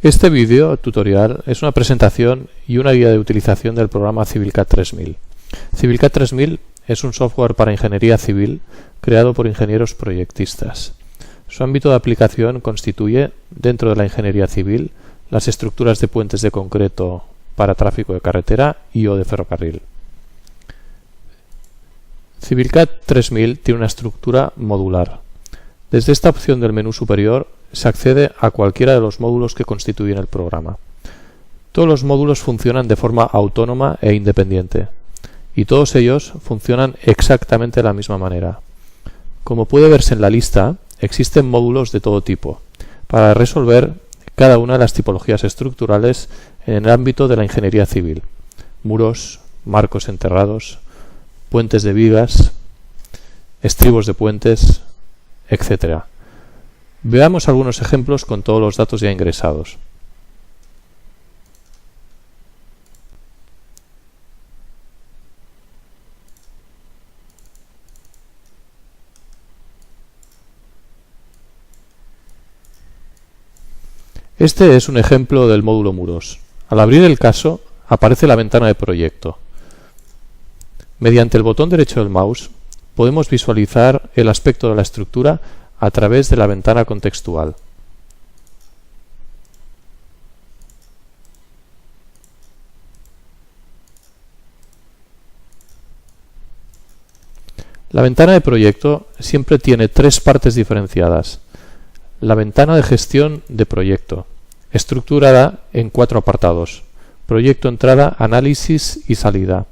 Este vídeo tutorial es una presentación y una guía de utilización del programa CivilCAD 3000. CivilCAD 3000 es un software para ingeniería civil creado por ingenieros proyectistas. Su ámbito de aplicación constituye, dentro de la ingeniería civil, las estructuras de puentes de concreto para tráfico de carretera y o de ferrocarril. CivilCAD 3000 tiene una estructura modular. Desde esta opción del menú superior se accede a cualquiera de los módulos que constituyen el programa. Todos los módulos funcionan de forma autónoma e independiente, y todos ellos funcionan exactamente de la misma manera. Como puede verse en la lista, existen módulos de todo tipo, para resolver cada una de las tipologías estructurales en el ámbito de la ingeniería civil: muros, marcos enterrados, puentes de vigas, estribos de puentes, etc. Veamos algunos ejemplos con todos los datos ya ingresados. Este es un ejemplo del módulo muros. Al abrir el caso, aparece la ventana de proyecto. Mediante el botón derecho del mouse, podemos visualizar el aspecto de la estructura a través de la ventana contextual. La ventana de proyecto siempre tiene tres partes diferenciadas. La ventana de gestión de proyecto, estructurada en cuatro apartados: proyecto, entrada, análisis y salida.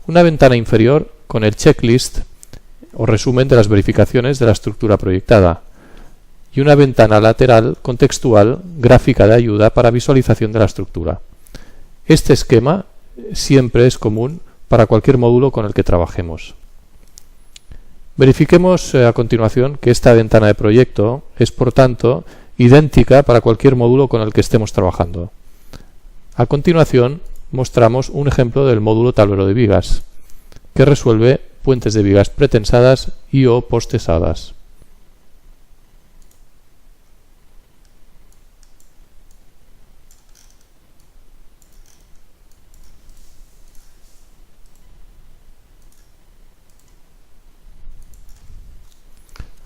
Una ventana inferior con el checklist o resumen de las verificaciones de la estructura proyectada, y una ventana lateral contextual gráfica de ayuda para visualización de la estructura. Este esquema siempre es común para cualquier módulo con el que trabajemos. Verifiquemos a continuación que esta ventana de proyecto es, por tanto, idéntica para cualquier módulo con el que estemos trabajando. A continuación, mostramos un ejemplo del módulo tablero de vigas, que resuelve puentes de vigas pretensadas y o postesadas.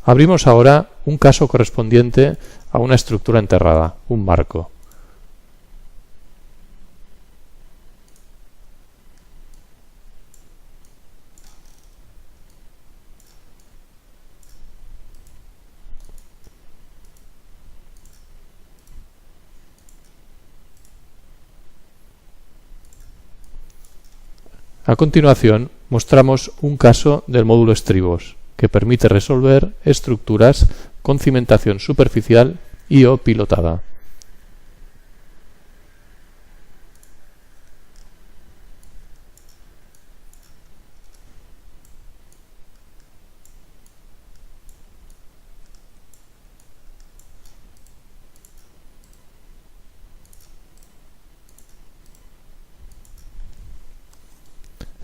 Abrimos ahora un caso correspondiente a una estructura enterrada, un marco. A continuación, mostramos un caso del módulo estribos, que permite resolver estructuras con cimentación superficial y o pilotada.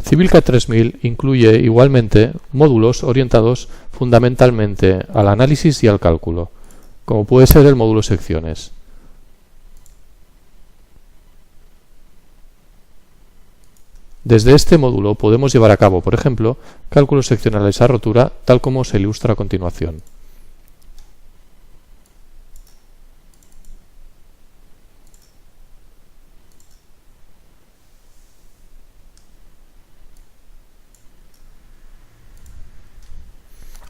CivilCAD 3000 incluye igualmente módulos orientados fundamentalmente al análisis y al cálculo, como puede ser el módulo secciones. Desde este módulo podemos llevar a cabo, por ejemplo, cálculos seccionales a rotura, tal como se ilustra a continuación.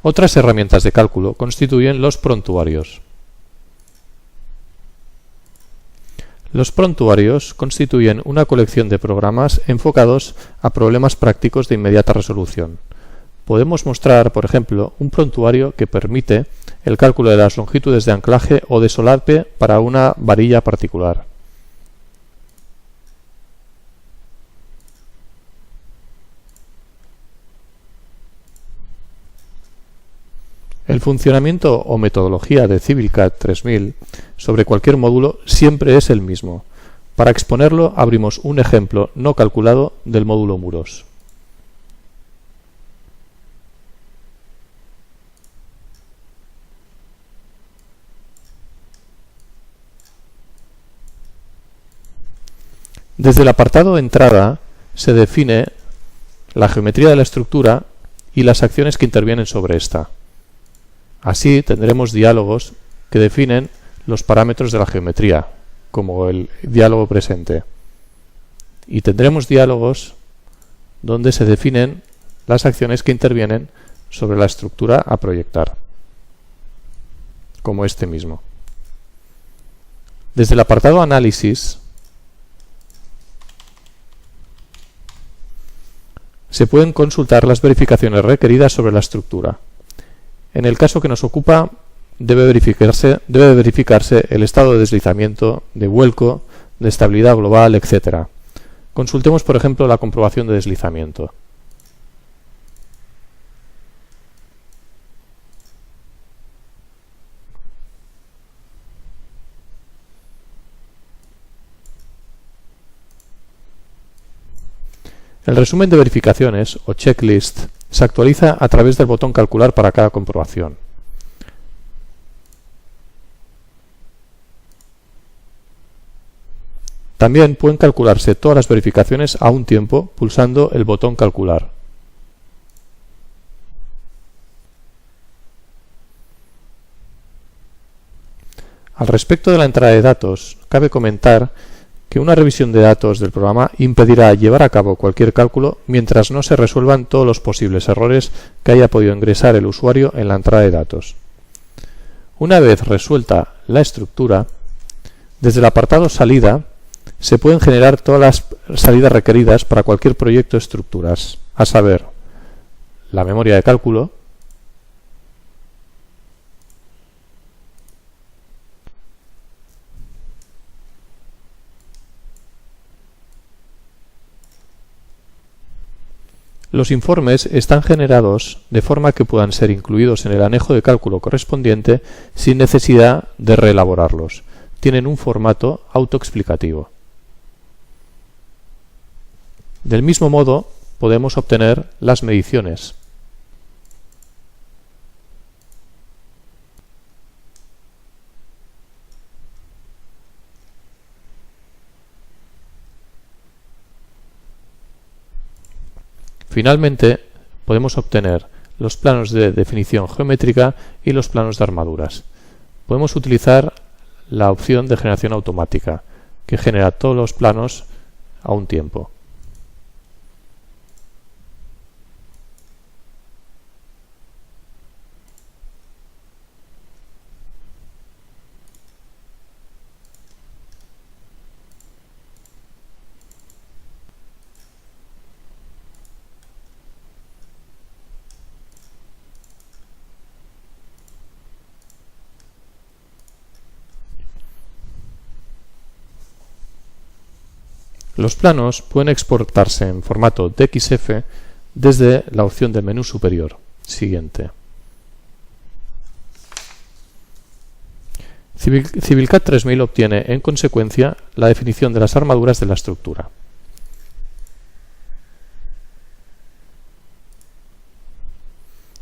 Otras herramientas de cálculo constituyen los prontuarios. Los prontuarios constituyen una colección de programas enfocados a problemas prácticos de inmediata resolución. Podemos mostrar, por ejemplo, un prontuario que permite el cálculo de las longitudes de anclaje o de solape para una varilla particular. El funcionamiento o metodología de CivilCAD 3000 sobre cualquier módulo siempre es el mismo. Para exponerlo, abrimos un ejemplo no calculado del módulo muros. Desde el apartado Entrada se define la geometría de la estructura y las acciones que intervienen sobre esta. Así tendremos diálogos que definen los parámetros de la geometría, como el diálogo presente. Y tendremos diálogos donde se definen las acciones que intervienen sobre la estructura a proyectar, como este mismo. Desde el apartado Análisis se pueden consultar las verificaciones requeridas sobre la estructura. En el caso que nos ocupa, debe verificarse el estado de deslizamiento, de vuelco, de estabilidad global, etc. Consultemos, por ejemplo, la comprobación de deslizamiento. El resumen de verificaciones, o checklist, se actualiza a través del botón Calcular para cada comprobación. También pueden calcularse todas las verificaciones a un tiempo pulsando el botón Calcular. Al respecto de la entrada de datos, cabe comentar que una revisión de datos del programa impedirá llevar a cabo cualquier cálculo mientras no se resuelvan todos los posibles errores que haya podido ingresar el usuario en la entrada de datos. Una vez resuelta la estructura, desde el apartado Salida se pueden generar todas las salidas requeridas para cualquier proyecto de estructuras, a saber, la memoria de cálculo, los informes están generados de forma que puedan ser incluidos en el anejo de cálculo correspondiente sin necesidad de reelaborarlos. Tienen un formato autoexplicativo. Del mismo modo, podemos obtener las mediciones. Finalmente, podemos obtener los planos de definición geométrica y los planos de armaduras. Podemos utilizar la opción de generación automática, que genera todos los planos a un tiempo. Los planos pueden exportarse en formato DXF desde la opción del menú superior. Siguiente. Civilcat 3000 obtiene, en consecuencia, la definición de las armaduras de la estructura.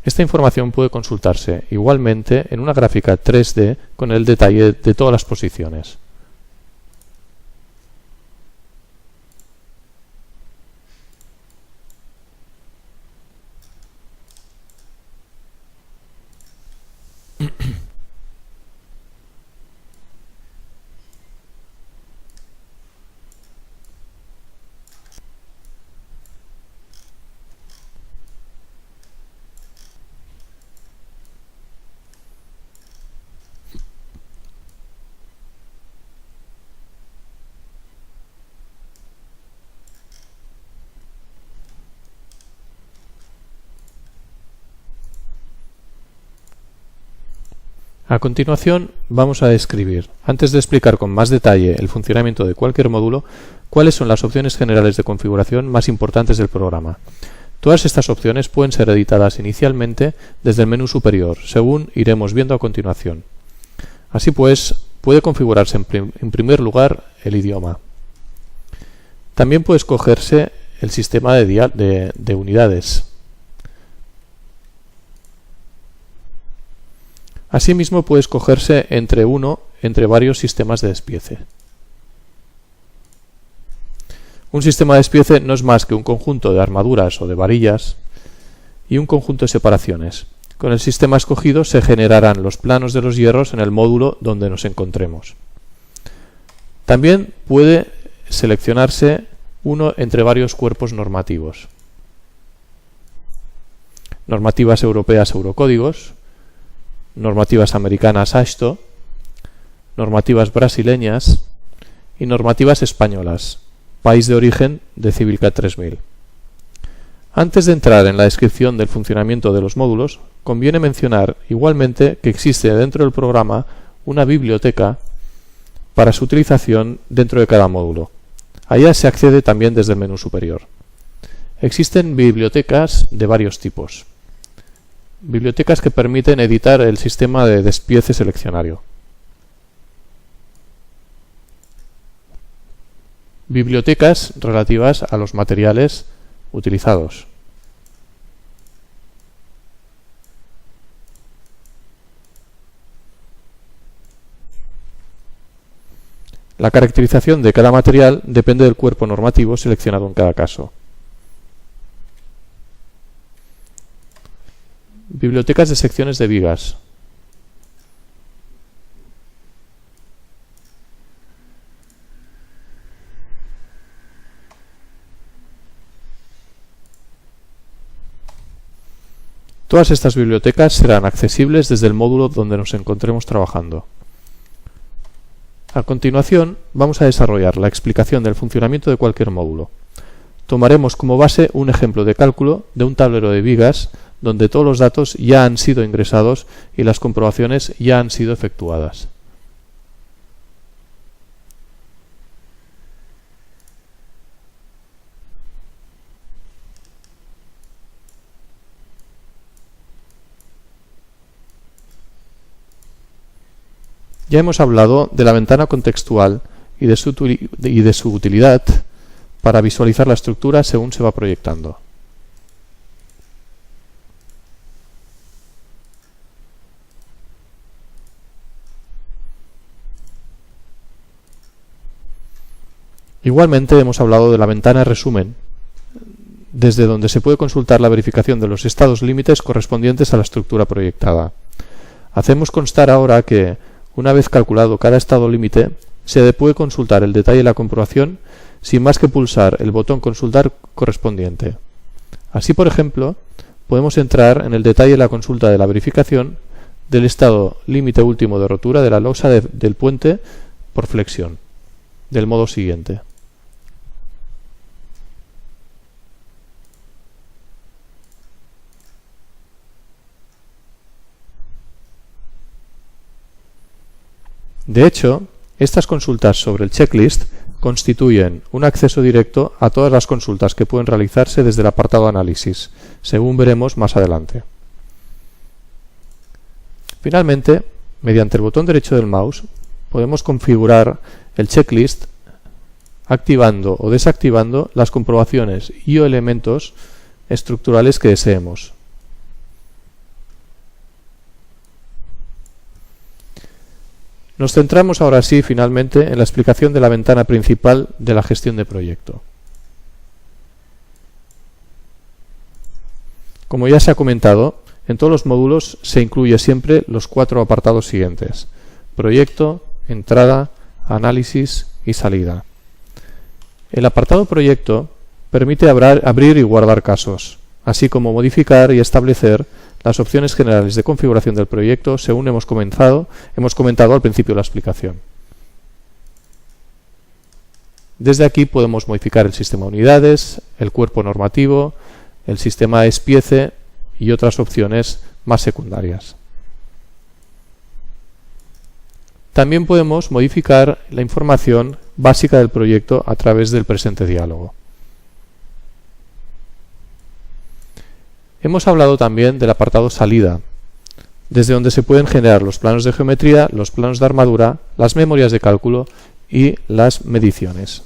Esta información puede consultarse igualmente en una gráfica 3D con el detalle de todas las posiciones. A continuación vamos a describir, antes de explicar con más detalle el funcionamiento de cualquier módulo, cuáles son las opciones generales de configuración más importantes del programa. Todas estas opciones pueden ser editadas inicialmente desde el menú superior, según iremos viendo a continuación. Así pues, puede configurarse en primer lugar el idioma. También puede escogerse el sistema de unidades. Asimismo puede escogerse entre varios sistemas de despiece. Un sistema de despiece no es más que un conjunto de armaduras o de varillas y un conjunto de separaciones. Con el sistema escogido se generarán los planos de los hierros en el módulo donde nos encontremos. También puede seleccionarse uno entre varios cuerpos normativos. Normativas europeas Eurocódigos, normativas americanas AASHTO, normativas brasileñas y normativas españolas, país de origen de Civilcat 3000. Antes de entrar en la descripción del funcionamiento de los módulos, conviene mencionar igualmente que existe dentro del programa una biblioteca para su utilización dentro de cada módulo. Allá se accede también desde el menú superior. Existen bibliotecas de varios tipos. Bibliotecas que permiten editar el sistema de despiece seleccionario. Bibliotecas relativas a los materiales utilizados. La caracterización de cada material depende del cuerpo normativo seleccionado en cada caso. Bibliotecas de secciones de vigas. Todas estas bibliotecas serán accesibles desde el módulo donde nos encontremos trabajando. A continuación, vamos a desarrollar la explicación del funcionamiento de cualquier módulo. Tomaremos como base un ejemplo de cálculo de un tablero de vigas donde todos los datos ya han sido ingresados y las comprobaciones ya han sido efectuadas. Ya hemos hablado de la ventana contextual y de su utilidad para visualizar la estructura según se va proyectando. Igualmente hemos hablado de la ventana resumen, desde donde se puede consultar la verificación de los estados límites correspondientes a la estructura proyectada. Hacemos constar ahora que, una vez calculado cada estado límite, se puede consultar el detalle de la comprobación sin más que pulsar el botón consultar correspondiente. Así, por ejemplo, podemos entrar en el detalle de la consulta de la verificación del estado límite último de rotura de la losa del puente por flexión, del modo siguiente. De hecho, estas consultas sobre el checklist constituyen un acceso directo a todas las consultas que pueden realizarse desde el apartado Análisis, según veremos más adelante. Finalmente, mediante el botón derecho del mouse, podemos configurar el checklist activando o desactivando las comprobaciones y o elementos estructurales que deseemos. Nos centramos ahora sí, finalmente, en la explicación de la ventana principal de la gestión de proyecto. Como ya se ha comentado, en todos los módulos se incluye siempre los 4 apartados siguientes: proyecto, entrada, análisis y salida. El apartado proyecto permite abrir y guardar casos, así como modificar y establecer las opciones generales de configuración del proyecto según hemos comentado al principio de la explicación. Desde aquí podemos modificar el sistema de unidades, el cuerpo normativo, el sistema de despiece y otras opciones más secundarias. También podemos modificar la información básica del proyecto a través del presente diálogo. Hemos hablado también del apartado salida, desde donde se pueden generar los planos de geometría, los planos de armadura, las memorias de cálculo y las mediciones.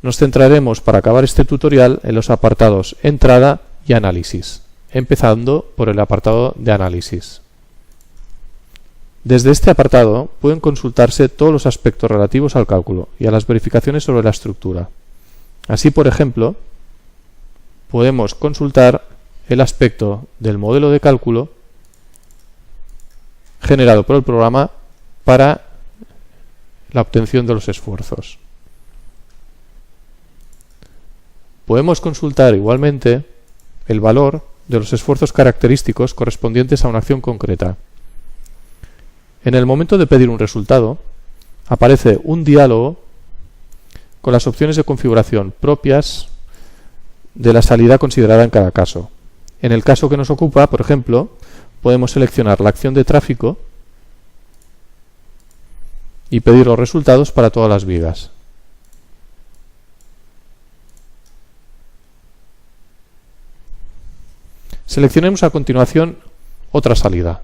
Nos centraremos para acabar este tutorial en los apartados entrada y análisis, empezando por el apartado de análisis. Desde este apartado pueden consultarse todos los aspectos relativos al cálculo y a las verificaciones sobre la estructura. Así, por ejemplo, podemos consultar el aspecto del modelo de cálculo generado por el programa para la obtención de los esfuerzos. Podemos consultar igualmente el valor de los esfuerzos característicos correspondientes a una acción concreta. En el momento de pedir un resultado, aparece un diálogo con las opciones de configuración propias de la salida considerada en cada caso. En el caso que nos ocupa, por ejemplo, podemos seleccionar la acción de tráfico y pedir los resultados para todas las vigas. Seleccionemos a continuación otra salida,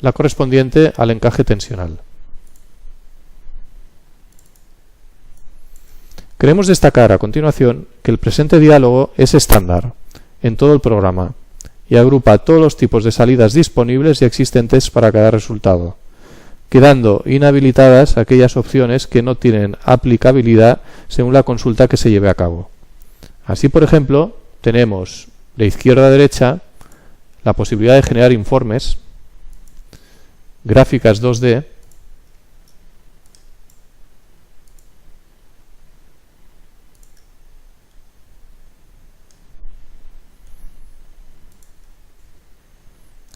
la correspondiente al encaje tensional. Queremos destacar a continuación que el presente diálogo es estándar en todo el programa y agrupa todos los tipos de salidas disponibles y existentes para cada resultado, quedando inhabilitadas aquellas opciones que no tienen aplicabilidad según la consulta que se lleve a cabo. Así, por ejemplo, tenemos de izquierda a derecha la posibilidad de generar informes, gráficas 2D,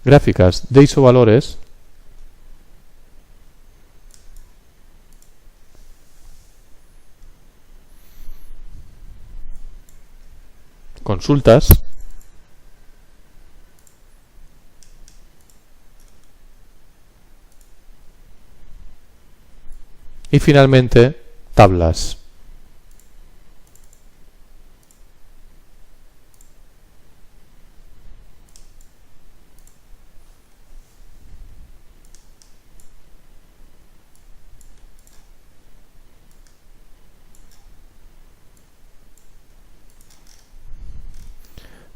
gráficas de isovalores, consultas, y finalmente tablas.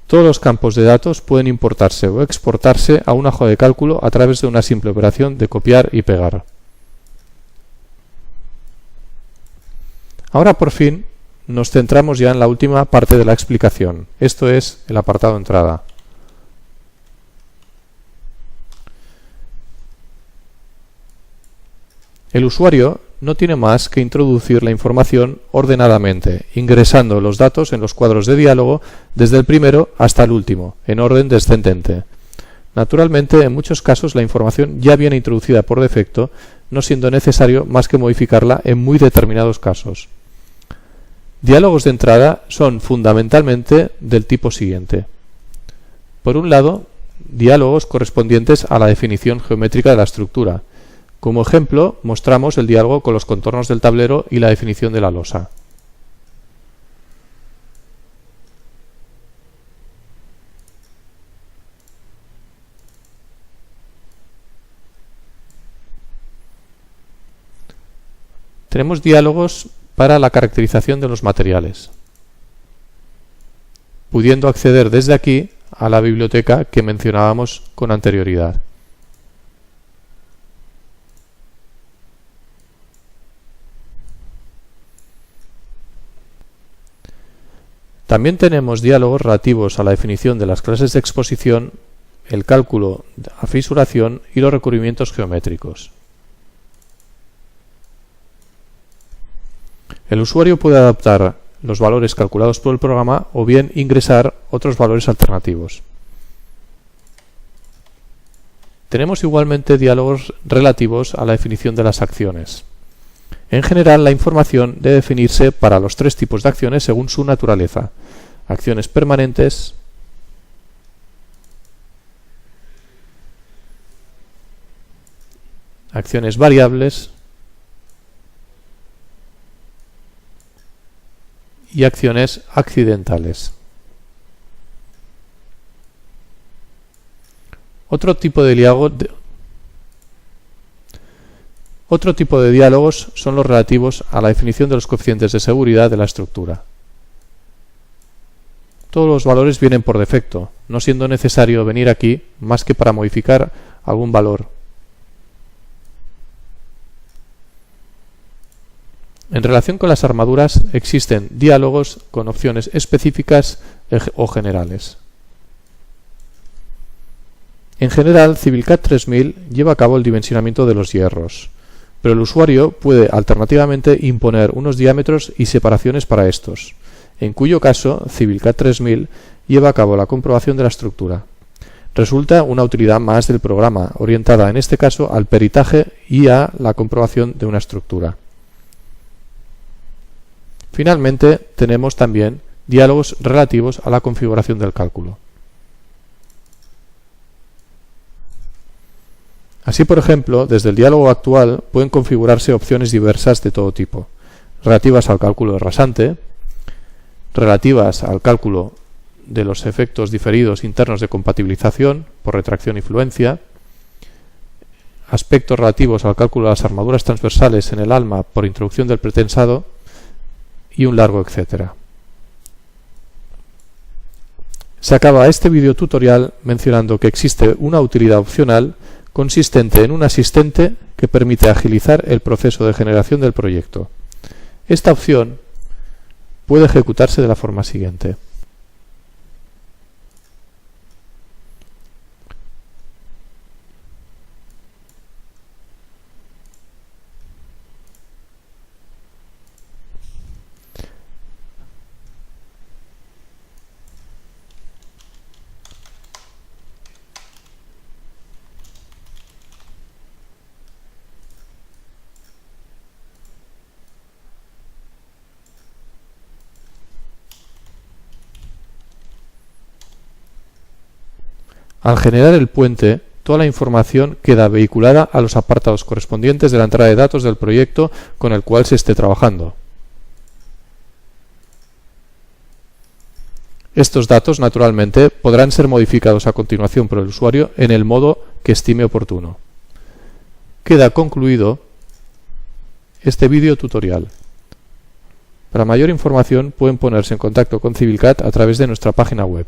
Todos los campos de datos pueden importarse o exportarse a una hoja de cálculo a través de una simple operación de copiar y pegar. Ahora por fin nos centramos ya en la última parte de la explicación, esto es el apartado entrada. El usuario no tiene más que introducir la información ordenadamente, ingresando los datos en los cuadros de diálogo desde el primero hasta el último, en orden descendente. Naturalmente, en muchos casos la información ya viene introducida por defecto, no siendo necesario más que modificarla en muy determinados casos. Diálogos de entrada son fundamentalmente del tipo siguiente. Por un lado, diálogos correspondientes a la definición geométrica de la estructura. Como ejemplo, mostramos el diálogo con los contornos del tablero y la definición de la losa. Tenemos diálogos para la caracterización de los materiales, pudiendo acceder desde aquí a la biblioteca que mencionábamos con anterioridad. También tenemos diálogos relativos a la definición de las clases de exposición, el cálculo a fisuración y los recubrimientos geométricos. El usuario puede adaptar los valores calculados por el programa o bien ingresar otros valores alternativos. Tenemos igualmente diálogos relativos a la definición de las acciones. En general, la información debe definirse para los tres tipos de acciones según su naturaleza: acciones permanentes, acciones variables y acciones accidentales. Otro tipo de diálogos son los relativos a la definición de los coeficientes de seguridad de la estructura. Todos los valores vienen por defecto, no siendo necesario venir aquí más que para modificar algún valor. En relación con las armaduras existen diálogos con opciones específicas o generales. En general, CivilCAD 3000 lleva a cabo el dimensionamiento de los hierros, pero el usuario puede alternativamente imponer unos diámetros y separaciones para estos, en cuyo caso CivilCAD 3000 lleva a cabo la comprobación de la estructura. Resulta una utilidad más del programa, orientada en este caso al peritaje y a la comprobación de una estructura. Finalmente, tenemos también diálogos relativos a la configuración del cálculo. Así, por ejemplo, desde el diálogo actual pueden configurarse opciones diversas de todo tipo, relativas al cálculo de rasante, relativas al cálculo de los efectos diferidos internos de compatibilización por retracción y fluencia, aspectos relativos al cálculo de las armaduras transversales en el alma por introducción del pretensado y un largo etcétera. Se acaba este video tutorial mencionando que existe una utilidad opcional consistente en un asistente que permite agilizar el proceso de generación del proyecto. Esta opción puede ejecutarse de la forma siguiente. Al generar el puente, toda la información queda vehiculada a los apartados correspondientes de la entrada de datos del proyecto con el cual se esté trabajando. Estos datos, naturalmente, podrán ser modificados a continuación por el usuario en el modo que estime oportuno. Queda concluido este vídeo tutorial. Para mayor información pueden ponerse en contacto con CivilCAD a través de nuestra página web.